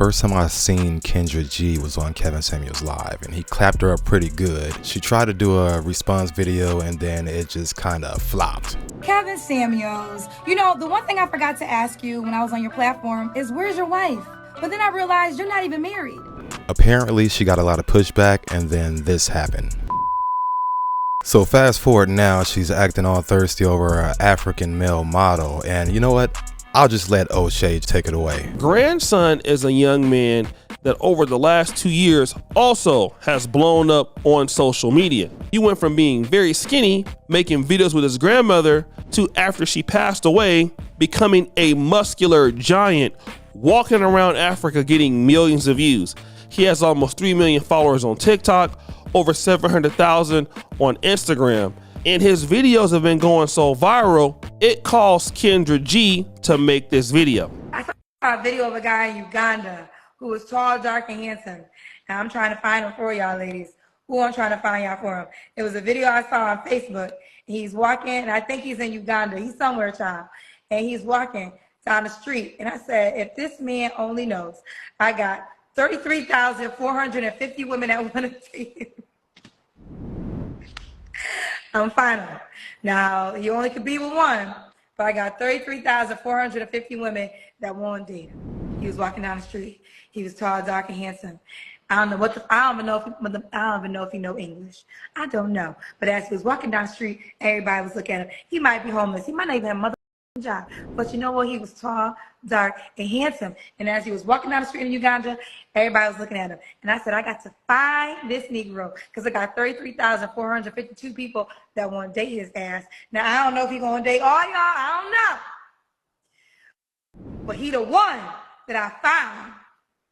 First time I seen Kendra G was on Kevin Samuels Live, and he clapped her up pretty good. She tried to do a response video, and then it just kind of flopped. Kevin Samuels, you know, the one thing I forgot to ask you when I was on your platform is where's your wife? But then I realized you're not even married. Apparently, she got a lot of pushback, and then this happened. So fast forward now, she's acting all thirsty over an African male model, and you know what? I'll just let Oshay take it away. Grandson is a young man that over the last 2 years also has blown up on social media. He went from being very skinny, making videos with his grandmother, to after she passed away, becoming a muscular giant, walking around Africa getting millions of views. He has almost 3 million followers on TikTok, over 700,000 on Instagram. And his videos have been going so viral, it cost Kendra G to make this video. I saw a video of a guy in Uganda who was tall, dark, and handsome. And I'm trying to find him for y'all ladies. Who I'm trying to find y'all for him. It was a video I saw on Facebook. He's walking, and I think he's in Uganda. He's somewhere, child. And he's walking down the street. And I said, if this man only knows, I got 33,450 women that want to see him. I'm final. Now, you only could be with one, but I got 33,450 women that want to date him. He was walking down the street. He was tall, dark, and handsome. I don't even know if he know English. I don't know. But as he was walking down the street, everybody was looking at him. He might be homeless. He might not even have a mother job. But you know what? He was tall, dark, and handsome. And as he was walking down the street in Uganda, everybody was looking at him. And I said, I got to find this Negro because I got 33,452 people that want to date his ass. Now, I don't know if he's going to date all y'all. I don't know. But he the one that I found.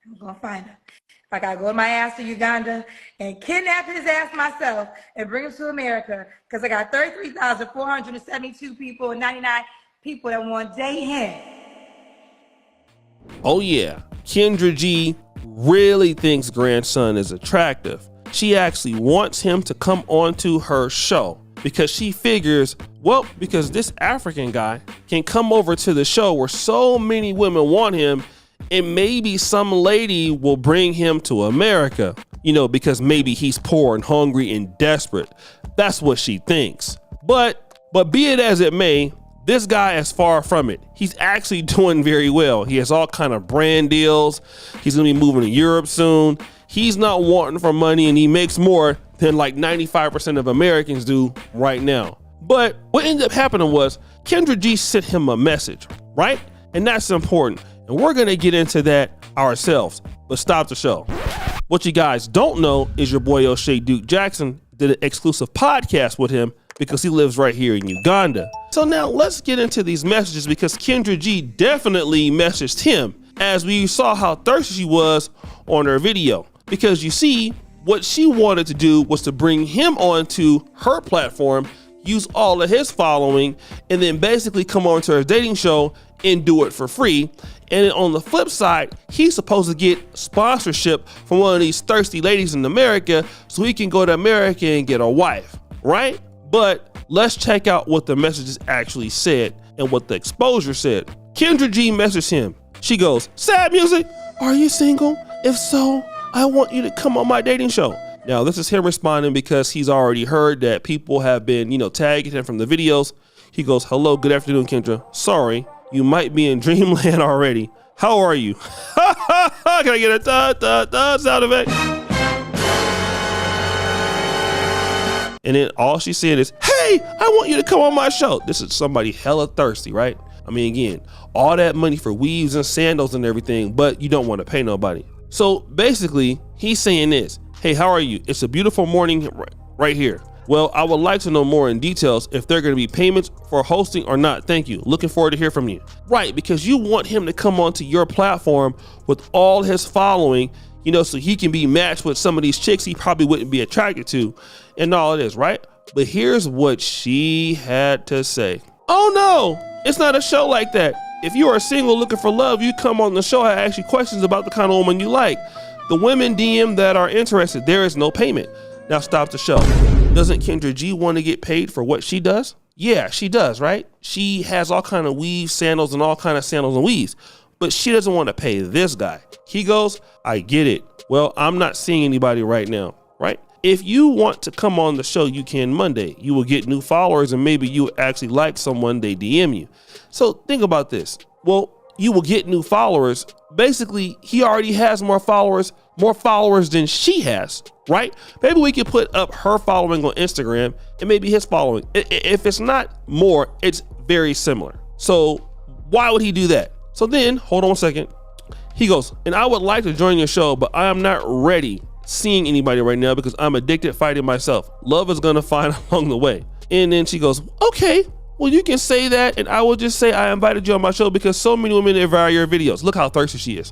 I'm going to find him. If I got to go my ass to Uganda and kidnap his ass myself and bring him to America because I got 33,472 people and 99 people that want to date him. Oh yeah, Kendra G really thinks grandson is attractive. She actually wants him to come onto her show because she figures, well, because this African guy can come over to the show where so many women want him, and maybe some lady will bring him to America, you know, because maybe he's poor and hungry and desperate. That's what she thinks. But be it as it may, this guy is far from it. He's actually doing very well. He has all kind of brand deals. He's gonna be moving to Europe soon. He's not wanting for money, and he makes more than like 95% of Americans do right now. But what ended up happening was Kendra G sent him a message, right? And that's important. And we're gonna get into that ourselves, but stop the show. What you guys don't know is your boy Oshay Duke Jackson did an exclusive podcast with him because he lives right here in Uganda. So now let's get into these messages because Kendra G definitely messaged him as we saw how thirsty she was on her video. Because you see, what she wanted to do was to bring him onto her platform, use all of his following, and then basically come on to her dating show and do it for free. And then on the flip side, he's supposed to get sponsorship from one of these thirsty ladies in America so he can go to America and get a wife, right? But let's check out what the messages actually said and what the exposure said. Kendra G messaged him. She goes, "Sad music, are you single? If so, I want you to come on my dating show." Now, this is him responding because he's already heard that people have been, tagging him from the videos. He goes, "Hello, good afternoon, Kendra. Sorry, you might be in dreamland already. How are you?" Can I get a da sound effect? And then all she said is, "Hey, I want you to come on my show." This is somebody hella thirsty, right? I mean, again, all that money for weaves and sandals and everything, but you don't want to pay nobody. So basically, he's saying this: "Hey, how are you? It's a beautiful morning right here. Well, I would like to know more in details if there are going to be payments for hosting or not. Thank you. Looking forward to hear from you." Right, because you want him to come onto your platform with all his following, so he can be matched with some of these chicks he probably wouldn't be attracted to and all it is, right? But here's what she had to say. "Oh no, it's not a show like that. If you are single looking for love, you come on the show. I ask you questions about the kind of woman you like. The women DM that are interested, there is no payment." Now stop the show. Doesn't Kendra G want to get paid for what she does? Yeah, she does, right? She has all kind of weaves, sandals, and all kind of sandals and weaves. but she doesn't want to pay this guy. He goes, I get it. Well, I'm not seeing anybody right now, right? If you want to come on the show, you can Monday. You will get new followers and maybe you actually like someone, they DM you. So think about this. Well, you will get new followers. Basically, he already has more followers than she has, right? Maybe we could put up her following on Instagram and maybe his following. If it's not more, it's very similar. So why would he do that? So then, hold on a second. He goes, and I would like to join your show, but I am not ready seeing anybody right now because I'm addicted fighting myself. Love is gonna find along the way. And then she goes, okay, well, you can say that, and I will just say I invited you on my show because so many women admire your videos. Look how thirsty she is.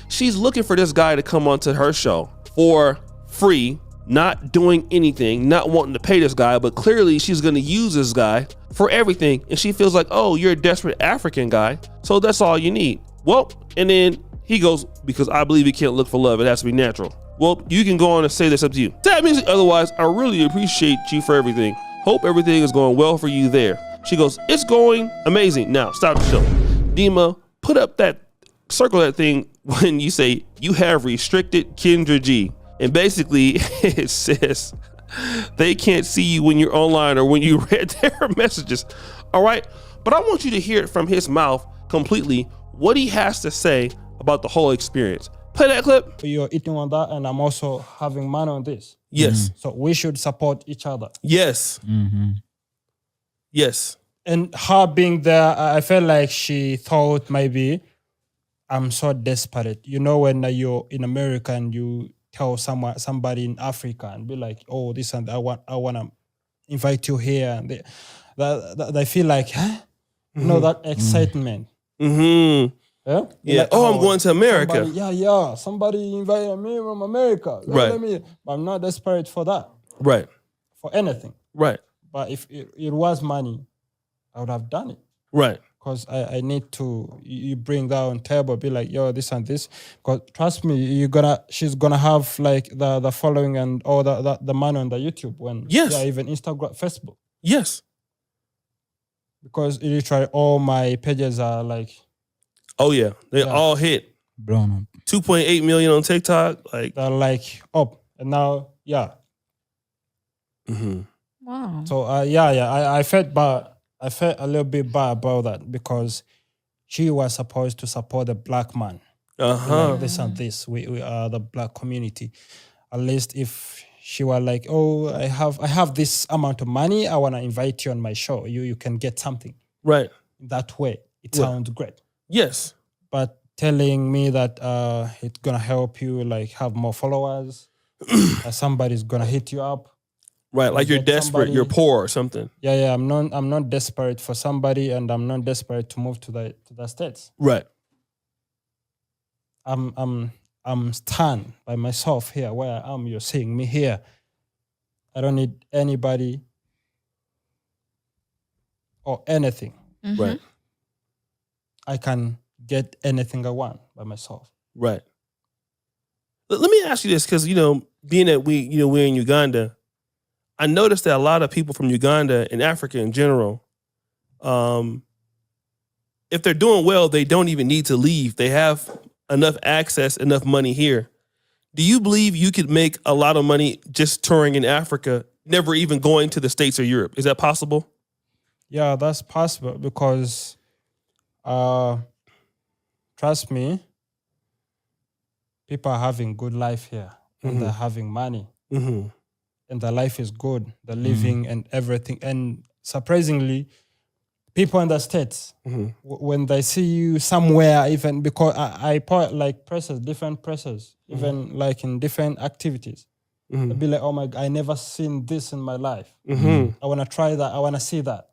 She's looking for this guy to come onto her show for free, not doing anything, not wanting to pay this guy, but clearly she's gonna use this guy for everything. And she feels like, oh, you're a desperate African guy, so that's all you need. Well, and then he goes, because I believe you can't look for love, it has to be natural. Well, you can go on and say that's up to you. That means otherwise, I really appreciate you for everything. Hope everything is going well for you there. She goes, it's going amazing. Now, stop the show. Dima, put up that, circle that thing when you say you have restricted Kendra G. And basically it says they can't see you when you're online or when you read their messages. All right. But I want you to hear it from his mouth completely, what he has to say about the whole experience. Play that clip. You're eating on that, and I'm also having money on this. Yes. So we should support each other. Yes. Yes. And her being there, I felt like she thought maybe I'm so desperate. You know, when you're in America and you tell somebody in Africa and be like, oh, this and I want to invite you here. And they feel like, huh? You know, that excitement. Yeah. Yeah. Like, I'm going to America. Somebody invited me from America. Right. But I'm not desperate for that. Right. For anything. Right. But if it was money, I would have done it. Right. Because I need to, you bring that on table, be like, yo, this and this. Because trust me, she's gonna have like the following and all the money on the YouTube when even Instagram, Facebook. Yes. Because literally all my pages are like, oh yeah, they all hit. Blown up. 2.8 million on TikTok. Like they're like up. And now, Wow. So I felt bad. I felt a little bit bad about that because she was supposed to support the black man. Like this and this. We are the black community. At least if she were like, oh, I have this amount of money, I want to invite you on my show. You can get something. Right. That way, it sounds great. Yes. But telling me that it's gonna help you like have more followers, somebody's gonna hit you up. Right, like you're desperate, you're poor or something. Yeah. I'm not desperate for somebody, and I'm not desperate to move to the States. Right. I'm stand by myself here where I am. You're seeing me here. I don't need anybody or anything. Right. I can get anything I want by myself. Right. Let me ask you this, because being that we're in Uganda, I noticed that a lot of people from Uganda and Africa in general, if they're doing well, they don't even need to leave. They have enough access, enough money here. Do you believe you could make a lot of money just touring in Africa, never even going to the States or Europe? Is that possible? Yeah, that's possible because, trust me, people are having good life here and they're having money. And their life is good. They're living and everything. And surprisingly, people in the States, when they see you somewhere, even because I put like presses, different presses, even like in different activities, they'll be like, oh my God, I never seen this in my life. I want to try that. I want to see that.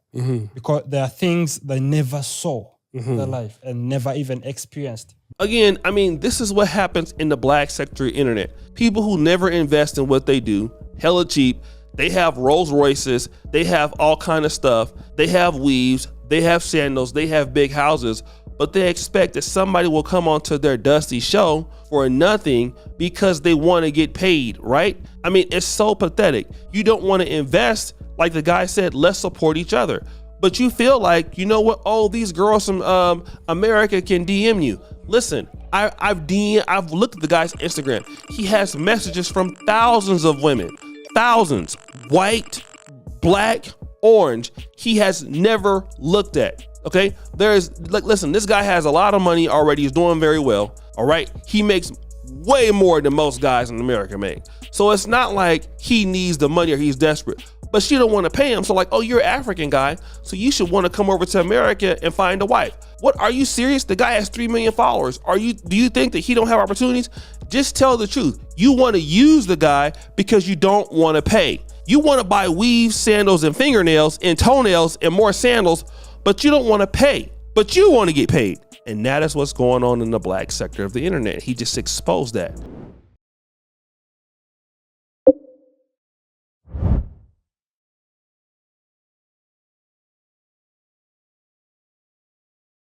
Because there are things they never saw in their life and never even experienced. Again, I mean, this is what happens in the black sector of internet. People who never invest in what they do, hella cheap. They have Rolls Royces. They have all kind of stuff. They have weaves. They have sandals. They have big houses. But they expect that somebody will come onto their dusty show for nothing because they want to get paid, right? I mean, it's so pathetic. You don't want to invest. Like the guy said, let's support each other. But you feel like, you know what? Oh, these girls from America can DM you. Listen, I've looked at the guy's Instagram. He has messages from thousands of women, thousands, white, black, orange. He has never looked at. Okay, listen, this guy has a lot of money already. He's doing very well. All right, he makes way more than most guys in America make. So it's not like he needs the money or he's desperate. But she don't want to pay him. So like, oh, you're an African guy, so you should want to come over to America and find a wife. What, are you serious? The guy has 3 million followers. Do you think that he don't have opportunities? Just tell the truth. You want to use the guy because you don't want to pay. You want to buy weaves, sandals, and fingernails, and toenails, and more sandals, but you don't want to pay. But you want to get paid. And that is what's going on in the black sector of the internet. He just exposed that.